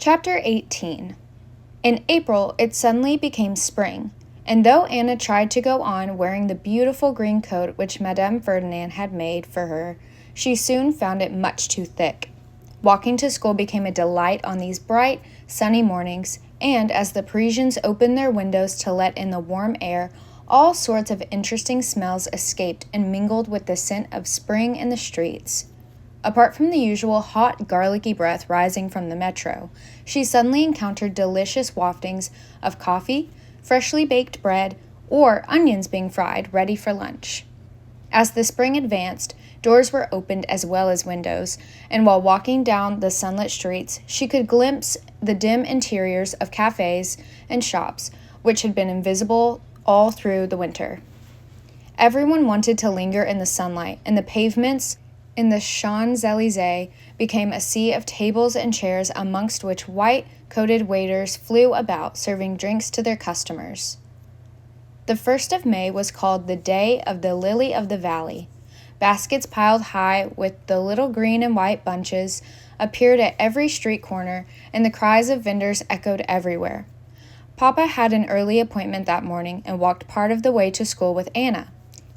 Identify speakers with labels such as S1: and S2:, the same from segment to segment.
S1: Chapter 18. In April, it suddenly became spring, and though Anna tried to go on wearing the beautiful green coat which Madame Ferdinand had made for her, she soon found it much too thick. Walking to school became a delight on these bright, sunny mornings, and as the Parisians opened their windows to let in the warm air, all sorts of interesting smells escaped and mingled with the scent of spring in the streets. Apart from the usual hot, garlicky breath rising from the metro, she suddenly encountered delicious waftings of coffee, freshly baked bread, or onions being fried, ready for lunch. As the spring advanced, doors were opened as well as windows, and while walking down the sunlit streets, she could glimpse the dim interiors of cafes and shops, which had been invisible all through the winter. Everyone wanted to linger in the sunlight, and the pavements in the Champs-Élysées became a sea of tables and chairs amongst which white-coated waiters flew about, serving drinks to their customers. The 1st of May was called the Day of the Lily of the Valley. Baskets piled high with the little green and white bunches appeared at every street corner, and the cries of vendors echoed everywhere. Papa had an early appointment that morning and walked part of the way to school with Anna.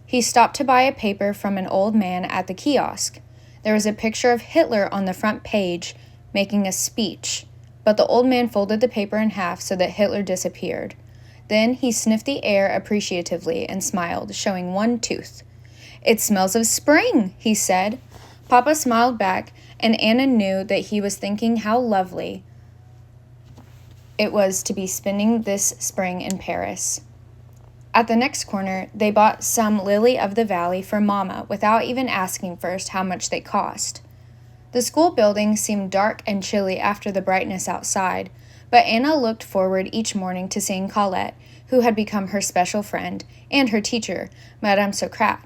S1: He stopped to buy a paper from an old man at the kiosk. There was a picture of Hitler on the front page, making a speech, but the old man folded the paper in half so that Hitler disappeared. Then he sniffed the air appreciatively and smiled, showing one tooth. "It smells of spring," he said. Papa smiled back, and Anna knew that he was thinking how lovely it was to be spending this spring in Paris. At the next corner, they bought some lily of the valley for Mama without even asking first how much they cost. The school building seemed dark and chilly after the brightness outside, but Anna looked forward each morning to seeing Colette, who had become her special friend, and her teacher, Madame Socrates.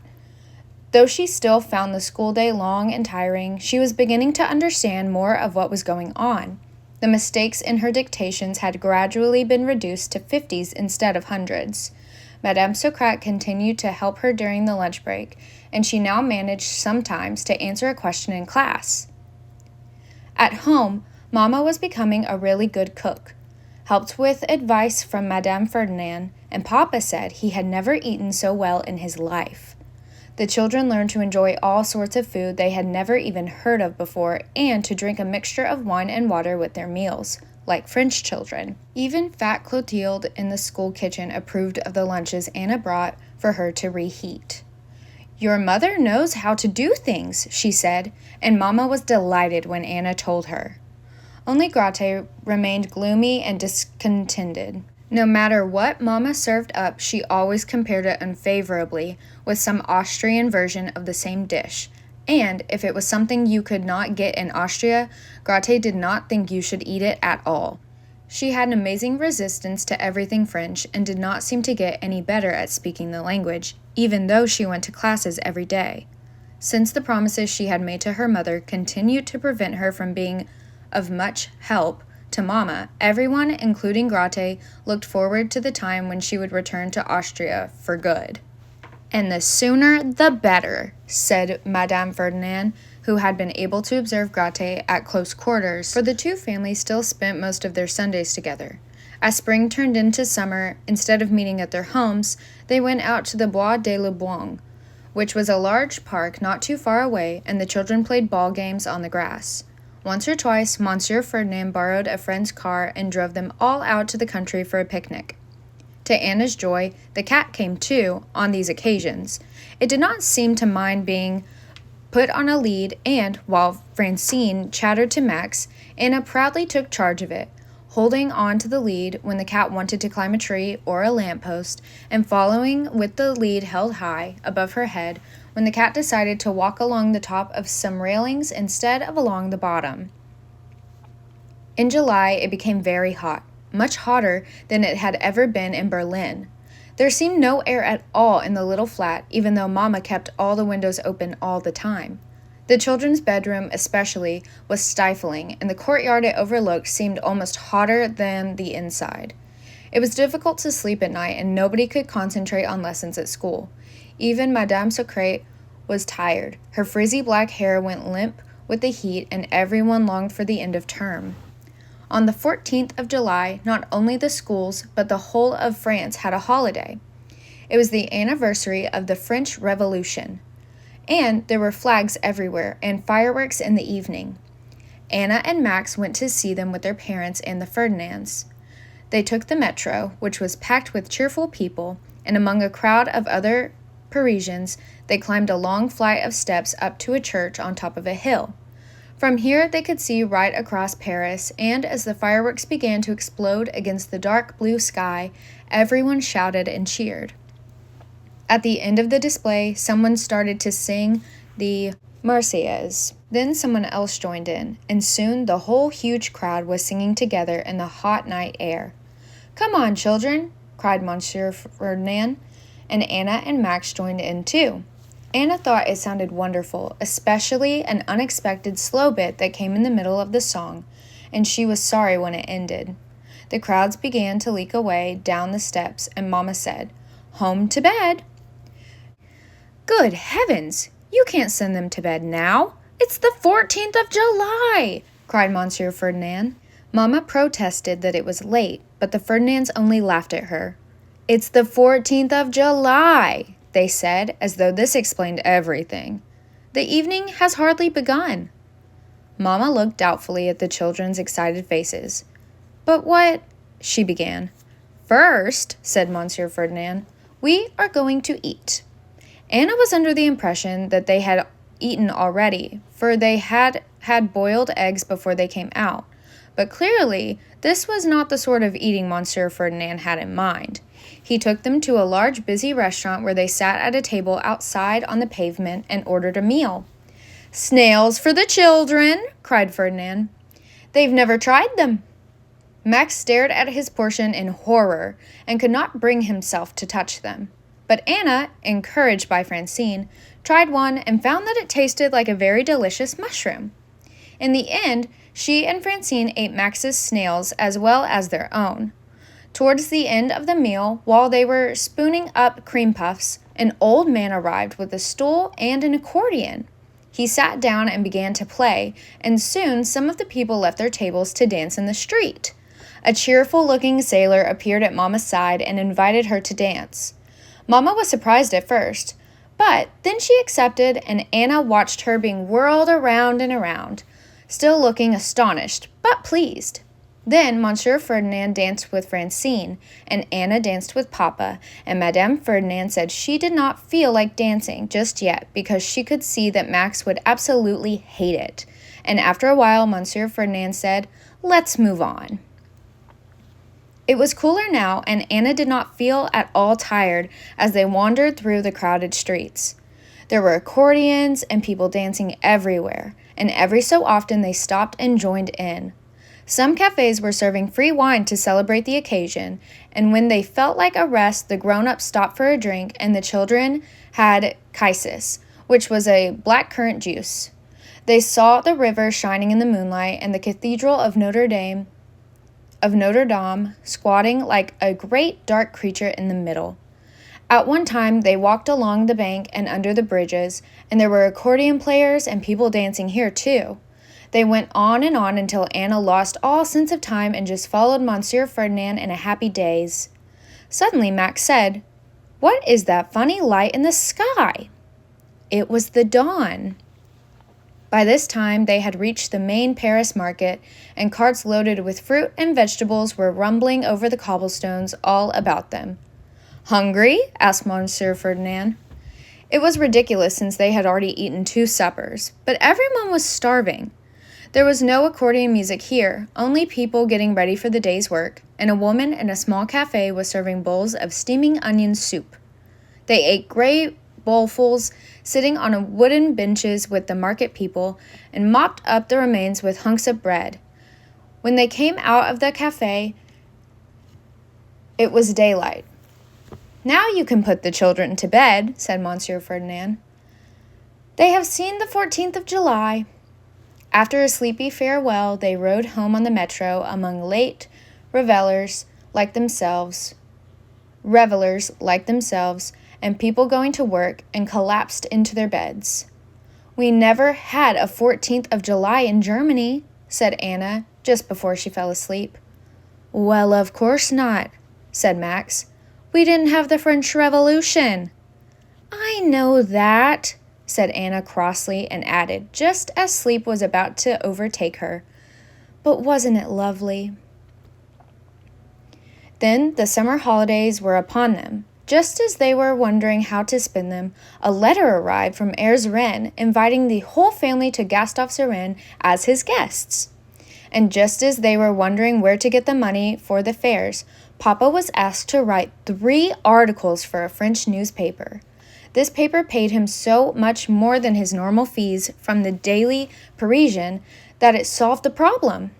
S1: Though she still found the school day long and tiring, she was beginning to understand more of what was going on. The mistakes in her dictations had gradually been reduced to 50s instead of hundreds. Madame Socrates continued to help her during the lunch break, and she now managed sometimes to answer a question in class. At home, Mama was becoming a really good cook. Helped with advice from Madame Ferdinand, and Papa said he had never eaten so well in his life. The children learned to enjoy all sorts of food they had never even heard of before, and to drink a mixture of wine and water with their meals, like French children. Even fat Clotilde in the school kitchen approved of the lunches Anna brought for her to reheat. "Your mother knows how to do things," she said, and Mama was delighted when Anna told her. Only Grate remained gloomy and discontented. No matter what Mama served up, she always compared it unfavorably with some Austrian version of the same dish, and if it was something you could not get in Austria, Grate did not think you should eat it at all. She had an amazing resistance to everything French and did not seem to get any better at speaking the language, even though she went to classes every day. Since the promises she had made to her mother continued to prevent her from being of much help to Mama, everyone, including Grate, looked forward to the time when she would return to Austria for good. "And the sooner the better," said Madame Ferdinand, who had been able to observe Grate at close quarters, for the two families still spent most of their Sundays together. As spring turned into summer, instead of meeting at their homes, they went out to the Bois de la Bouange, which was a large park not too far away, and the children played ball games on the grass. Once or twice, Monsieur Ferdinand borrowed a friend's car and drove them all out to the country for a picnic. To Anna's joy, the cat came too on these occasions. It did not seem to mind being put on a lead, and, while Francine chattered to Max, Anna proudly took charge of it, holding on to the lead when the cat wanted to climb a tree or a lamppost, and following with the lead held high above her head when the cat decided to walk along the top of some railings instead of along the bottom. In July, it became very hot, much hotter than it had ever been in Berlin. There seemed no air at all in the little flat, even though Mama kept all the windows open all the time. The children's bedroom, especially, was stifling, and the courtyard it overlooked seemed almost hotter than the inside. It was difficult to sleep at night, and nobody could concentrate on lessons at school. Even Madame Socrates was tired. Her frizzy black hair went limp with the heat, and everyone longed for the end of term. On the 14th of July, not only the schools, but the whole of France had a holiday. It was the anniversary of the French Revolution, and there were flags everywhere and fireworks in the evening. Anna and Max went to see them with their parents and the Ferdinands. They took the metro, which was packed with cheerful people, and among a crowd of other Parisians, they climbed a long flight of steps up to a church on top of a hill. From here, they could see right across Paris, and as the fireworks began to explode against the dark blue sky, everyone shouted and cheered. At the end of the display, someone started to sing the Marseillaise. Then someone else joined in, and soon the whole huge crowd was singing together in the hot night air. "Come on, children," cried Monsieur Ferdinand, and Anna and Max joined in too. Anna thought it sounded wonderful, especially an unexpected slow bit that came in the middle of the song, and she was sorry when it ended. The crowds began to leak away down the steps, and Mama said, "Home to bed." "Good heavens! You can't send them to bed now. It's the 14th of July!" cried Monsieur Ferdinand. Mama protested that it was late, but the Ferdinands only laughed at her. "It's the 14th of July!" they said, as though this explained everything. "The evening has hardly begun." Mama looked doubtfully at the children's excited faces. "But what—" she began. "First," said Monsieur Ferdinand, "we are going to eat." Anna was under the impression that they had eaten already, for they had had boiled eggs before they came out. But clearly, this was not the sort of eating Monsieur Ferdinand had in mind. He took them to a large, busy restaurant where they sat at a table outside on the pavement and ordered a meal. "Snails for the children!" cried Ferdinand. "They've never tried them." Max stared at his portion in horror and could not bring himself to touch them. But Anna, encouraged by Francine, tried one and found that it tasted like a very delicious mushroom. In the end, she and Francine ate Max's snails as well as their own. Towards the end of the meal, while they were spooning up cream puffs, an old man arrived with a stool and an accordion. He sat down and began to play, and soon some of the people left their tables to dance in the street. A cheerful-looking sailor appeared at Mama's side and invited her to dance. Mama was surprised at first, but then she accepted, and Anna watched her being whirled around and around, still looking astonished, but pleased. Then Monsieur Ferdinand danced with Francine, and Anna danced with Papa, and Madame Ferdinand said she did not feel like dancing just yet because she could see that Max would absolutely hate it. And after a while, Monsieur Ferdinand said, "Let's move on." It was cooler now, and Anna did not feel at all tired as they wandered through the crowded streets. There were accordions and people dancing everywhere, and every so often they stopped and joined in. Some cafes were serving free wine to celebrate the occasion, and when they felt like a rest, the grown-ups stopped for a drink, and the children had kaisis, which was a blackcurrant juice. They saw the river shining in the moonlight and the cathedral of Notre Dame squatting like a great dark creature in the middle. At one time, they walked along the bank and under the bridges, and there were accordion players and people dancing here too. They went on until Anna lost all sense of time and just followed Monsieur Ferdinand in a happy daze. Suddenly, Max said, "What is that funny light in the sky?" It was the dawn. By this time, they had reached the main Paris market, and carts loaded with fruit and vegetables were rumbling over the cobblestones all about them. "Hungry?" asked Monsieur Ferdinand. It was ridiculous since they had already eaten 2 suppers, but everyone was starving. There was no accordion music here, only people getting ready for the day's work, and a woman in a small cafe was serving bowls of steaming onion soup. They ate great bowlfuls, sitting on wooden benches with the market people, and mopped up the remains with hunks of bread. When they came out of the cafe, it was daylight. "Now you can put the children to bed," said Monsieur Ferdinand. "They have seen the 14th of July." After a sleepy farewell, they rode home on the metro among late revelers like themselves, and people going to work, and collapsed into their beds. "We never had a 14th of July in Germany," said Anna, just before she fell asleep. "Well, of course not," said Max. "We didn't have the French Revolution." "I know that," said Anna crossly and added, just as sleep was about to overtake her, "But wasn't it lovely?" Then the summer holidays were upon them. Just as they were wondering how to spend them, a letter arrived from Herr Zeren inviting the whole family to Gasthof Zeren as his guests. And just as they were wondering where to get the money for the fairs, Papa was asked to write 3 articles for a French newspaper. This paper paid him so much more than his normal fees from the Daily Parisian that it solved the problem.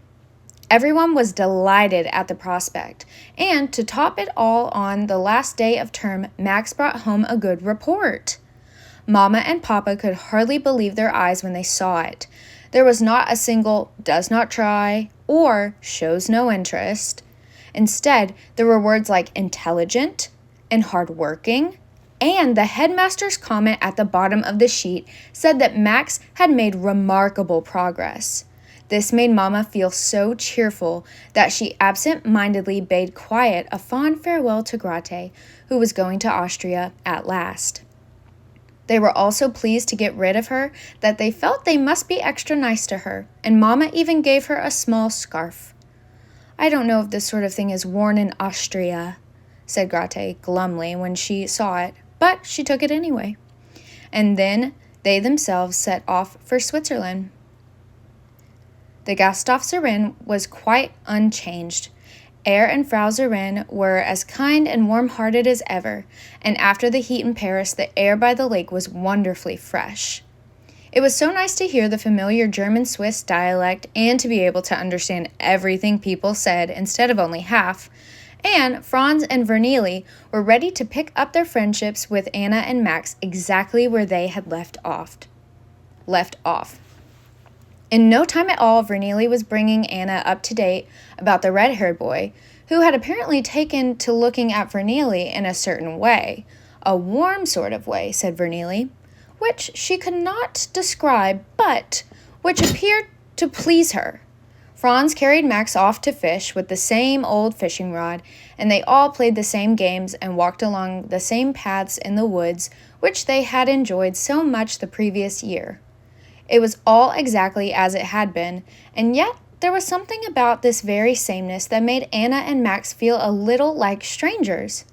S1: Everyone was delighted at the prospect, and to top it all on the last day of term, Max brought home a good report. Mama and Papa could hardly believe their eyes when they saw it. There was not a single "does not try" or "shows no interest." Instead, there were words like intelligent and hardworking, and the headmaster's comment at the bottom of the sheet said that Max had made remarkable progress. This made Mama feel so cheerful that she absent-mindedly bade quiet a fond farewell to Grate, who was going to Austria at last. They were all so pleased to get rid of her that they felt they must be extra nice to her, and Mama even gave her a small scarf. "I don't know if this sort of thing is worn in Austria," said Grate glumly when she saw it, but she took it anyway. And then they themselves set off for Switzerland. The Gasthof Zeren was quite unchanged. Herr and Frau Zeren were as kind and warm-hearted as ever, and after the heat in Paris, the air by the lake was wonderfully fresh. It was so nice to hear the familiar German-Swiss dialect and to be able to understand everything people said instead of only half, and Franz and Vernili were ready to pick up their friendships with Anna and Max exactly where they had left off. In no time at all, Vernili was bringing Anna up to date about the red-haired boy, who had apparently taken to looking at Vernili in a certain way. A warm sort of way, said Vernili, which she could not describe, but which appeared to please her. Franz carried Max off to fish with the same old fishing rod, and they all played the same games and walked along the same paths in the woods, which they had enjoyed so much the previous year. It was all exactly as it had been, and yet there was something about this very sameness that made Anna and Max feel a little like strangers.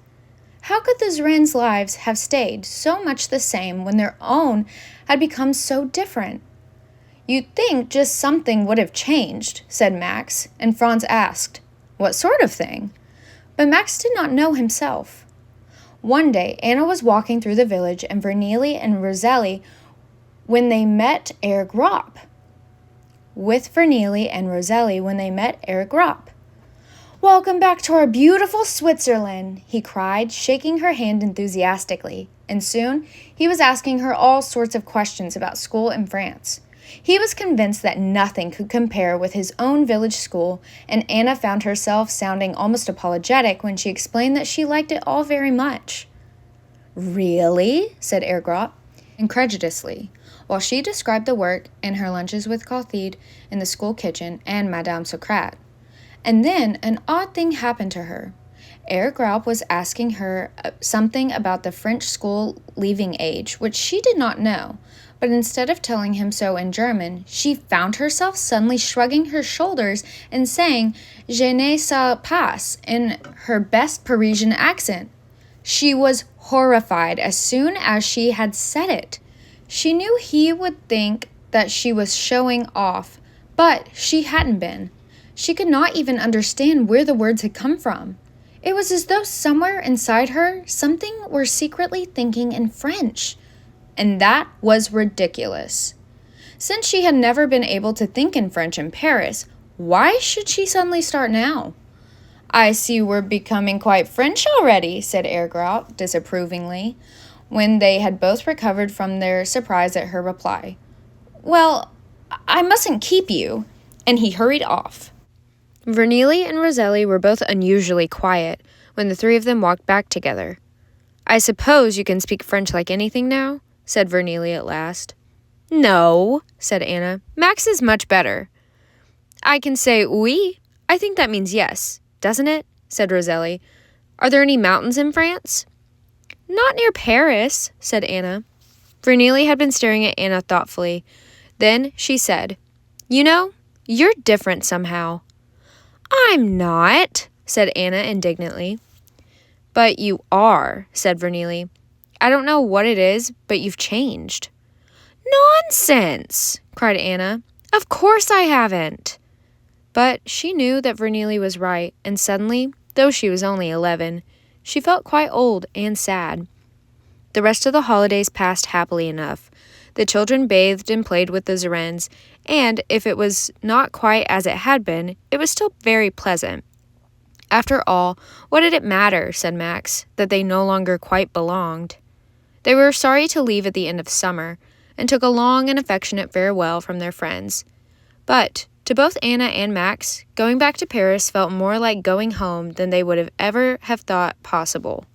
S1: How could the Zerens' lives have stayed so much the same when their own had become so different? "You'd think just something would have changed," said Max, and Franz asked, "What sort of thing?" But Max did not know himself. One day, Anna was walking through the village, and Vernili and Rosalie when they met Herr Gropp. "Welcome back to our beautiful Switzerland," he cried, shaking her hand enthusiastically, and soon he was asking her all sorts of questions about school in France. He was convinced that nothing could compare with his own village school, and Anna found herself sounding almost apologetic when she explained that she liked it all very much. "Really?" said Herr Gropp, incredulously, while she described the work and her lunches with Clotilde in the school kitchen and Madame Socrate. And then an odd thing happened to her. Herr Gropp was asking her something about the French school leaving age, which she did not know, but instead of telling him so in German, she found herself suddenly shrugging her shoulders and saying, "Je ne sais pas," in her best Parisian accent. She was horrified as soon as she had said it. She knew he would think that she was showing off, but she hadn't been. She could not even understand where the words had come from. It was as though somewhere inside her, something were secretly thinking in French. And that was ridiculous. Since she had never been able to think in French in Paris, why should she suddenly start now? "I see we're becoming quite French already," said Herr Gropp disapprovingly, when they had both recovered from their surprise at her reply. "Well, I mustn't keep you," and he hurried off. Vernili and Rosalie were both unusually quiet when the three of them walked back together. "I suppose you can speak French like anything now?" said Vernili at last. "No," said Anna. "Max is much better." I can say oui. I think that means yes, doesn't it? Said Rosalie. Are there any mountains in France? Not near Paris, said Anna. Vernili had been staring at Anna thoughtfully. Then she said, You know, you're different somehow. I'm not, said Anna indignantly. But you are, said Vernili. I don't know what it is, but you've changed. Nonsense, cried Anna. Of course I haven't. But she knew that Vernili was right, and suddenly, though she was only 11, she felt quite old and sad. The rest of the holidays passed happily enough. The children bathed and played with the Zarens, and if it was not quite as it had been, it was still very pleasant. After all, what did it matter, said Max, that they no longer quite belonged? They were sorry to leave at the end of summer, and took a long and affectionate farewell from their friends. But, to both Anna and Max, going back to Paris felt more like going home than they would have ever have thought possible.